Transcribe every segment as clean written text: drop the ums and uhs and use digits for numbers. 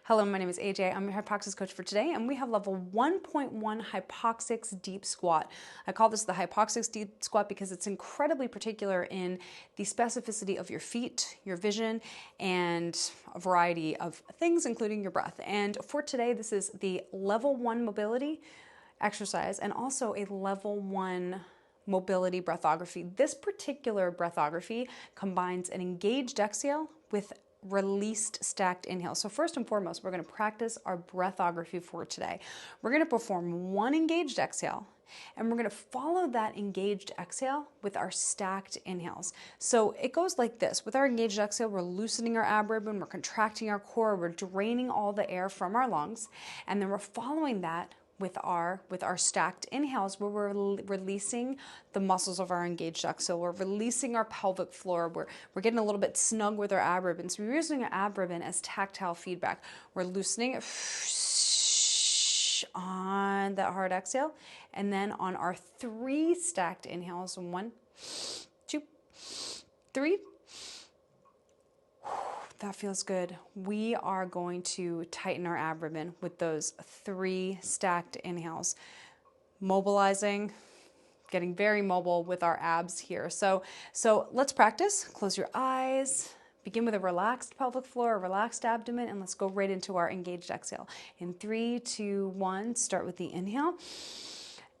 Hello, my name is AJ. I'm your HYPOXiX coach for today, and we have level 1.1 HYPOXiX Deep Squat. I call this the HYPOXiX Deep Squat because it's incredibly particular in the specificity of your feet, your vision, and a variety of things, including your breath. And for today, this is the level 1 mobility exercise and also a level 1 mobility breathography. This particular breathography combines an engaged exhale with released stacked inhale. So first and foremost, we're going to practice our breathography for today. We're going to perform one engaged exhale, and we're going to follow that engaged exhale with our stacked inhales. So it goes like this. With our engaged exhale, we're loosening our ab ribbon, we're contracting our core, we're draining all the air from our lungs, and then we're following that with our stacked inhales, where we're releasing the muscles of our engaged exhale. We're releasing our pelvic floor. We're getting a little bit snug with our ab ribbon. So we're using our ab ribbon as tactile feedback. We're loosening it on that hard exhale. And then on our 3 stacked inhales, 1, 2, 3. That feels good. We are going to tighten our ab ribbon with those 3 stacked inhales. Mobilizing, getting very mobile with our abs here. So let's practice. Close your eyes. Begin with a relaxed pelvic floor, a relaxed abdomen, and let's go right into our engaged exhale. In 3, 2, 1, start with the inhale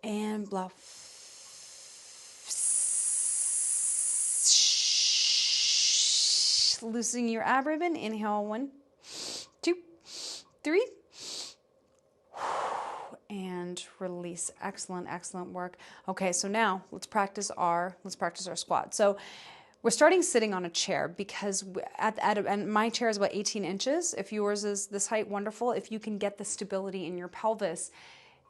and blow. Loosening your ab ribbon. Inhale, 1, 2, 3. And release. Excellent, excellent work. Okay, so now let's practice our squat. So we're starting sitting on a chair because and my chair is about 18 inches. If yours is this height, wonderful. If you can get the stability in your pelvis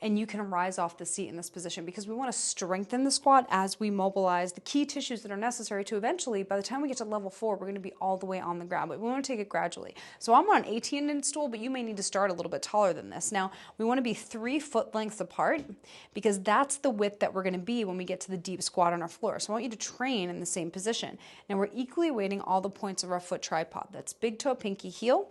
and you can rise off the seat in this position, because we want to strengthen the squat as we mobilize the key tissues that are necessary to eventually, by the time we get to level 4, we're going to be all the way on the ground, but we want to take it gradually. So I'm on an 18-inch stool, but you may need to start a little bit taller than this. Now, we want to be 3 foot lengths apart because that's the width that we're going to be when we get to the deep squat on our floor. So I want you to train in the same position. Now we're equally weighting all the points of our foot tripod. That's big toe, pinky, heel,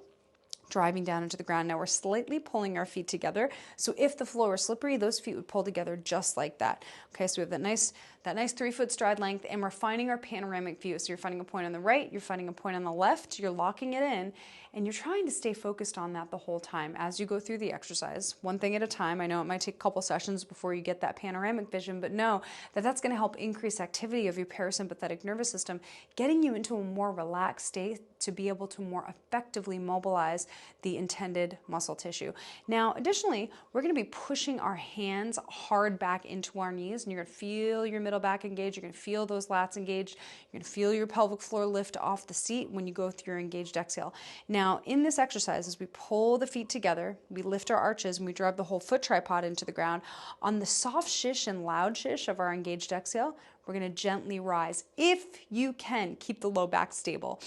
driving down into the ground. Now we're slightly pulling our feet together. So if the floor is slippery, those feet would pull together just like that. Okay, so we have that nice 3-foot stride length, and we're finding our panoramic view. So you're finding a point on the right, you're finding a point on the left, you're locking it in, and you're trying to stay focused on that the whole time as you go through the exercise, one thing at a time. I know it might take a couple sessions before you get that panoramic vision, but know that that's going to help increase activity of your parasympathetic nervous system, getting you into a more relaxed state to be able to more effectively mobilize the intended muscle tissue. Now, additionally, we're going to be pushing our hands hard back into our knees, and you're going to feel your middle back engaged. You're going to feel those lats engaged. You're going to feel your pelvic floor lift off the seat when you go through your engaged exhale. Now, in this exercise, as we pull the feet together, we lift our arches, and we drive the whole foot tripod into the ground. On the soft shish and loud shish of our engaged exhale, we're going to gently rise. If you can, keep the low back stable.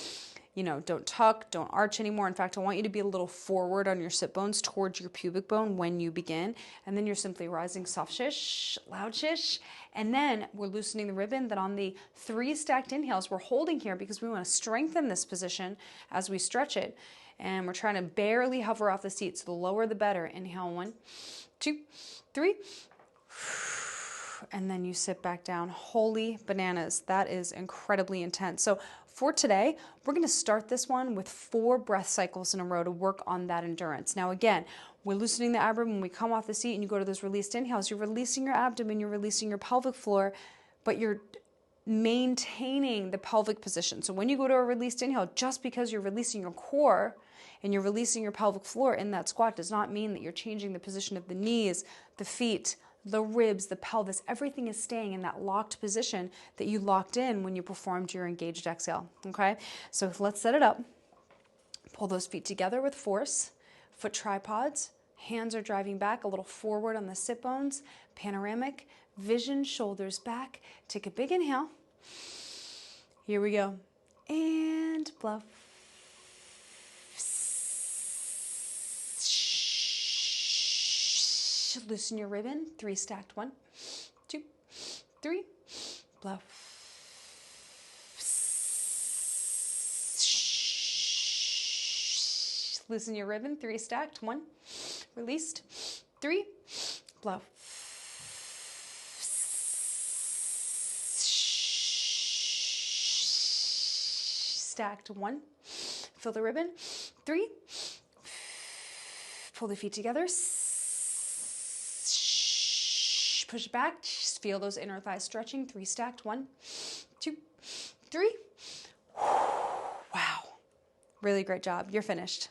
Don't tuck, don't arch anymore. In fact, I want you to be a little forward on your sit bones towards your pubic bone when you begin. And then you're simply rising soft shish, loud shish. And then we're loosening the ribbon. Then on the 3 stacked inhales, we're holding here because we want to strengthen this position as we stretch it. And we're trying to barely hover off the seat. So the lower the better. Inhale, 1, 2, 3. And then you sit back down. Holy bananas. That is incredibly intense. So for today, we're going to start this one with 4 breath cycles in a row to work on that endurance. Now again, we're loosening the abdomen. When we come off the seat and you go to those released inhales, you're releasing your abdomen, you're releasing your pelvic floor, but you're maintaining the pelvic position. So when you go to a released inhale, just because you're releasing your core and you're releasing your pelvic floor in that squat does not mean that you're changing the position of the knees, the feet, the ribs, the pelvis. Everything is staying in that locked position that you locked in when you performed your engaged exhale. Okay, so let's set it up. Pull those feet together with force. Foot tripods. Hands are driving back a little forward on the sit bones. Panoramic. Vision, shoulders back. Take a big inhale. Here we go. And blow. Loosen your ribbon. 3 stacked. 1, 2, 3. Blow. Loosen your ribbon, 3 stacked, 1, released, 3, blow. Stacked, 1, fill the ribbon, 3, pull the feet together, push back, just feel those inner thighs stretching, 3 stacked, 1, 2, 3. Wow. Really great job. You're finished.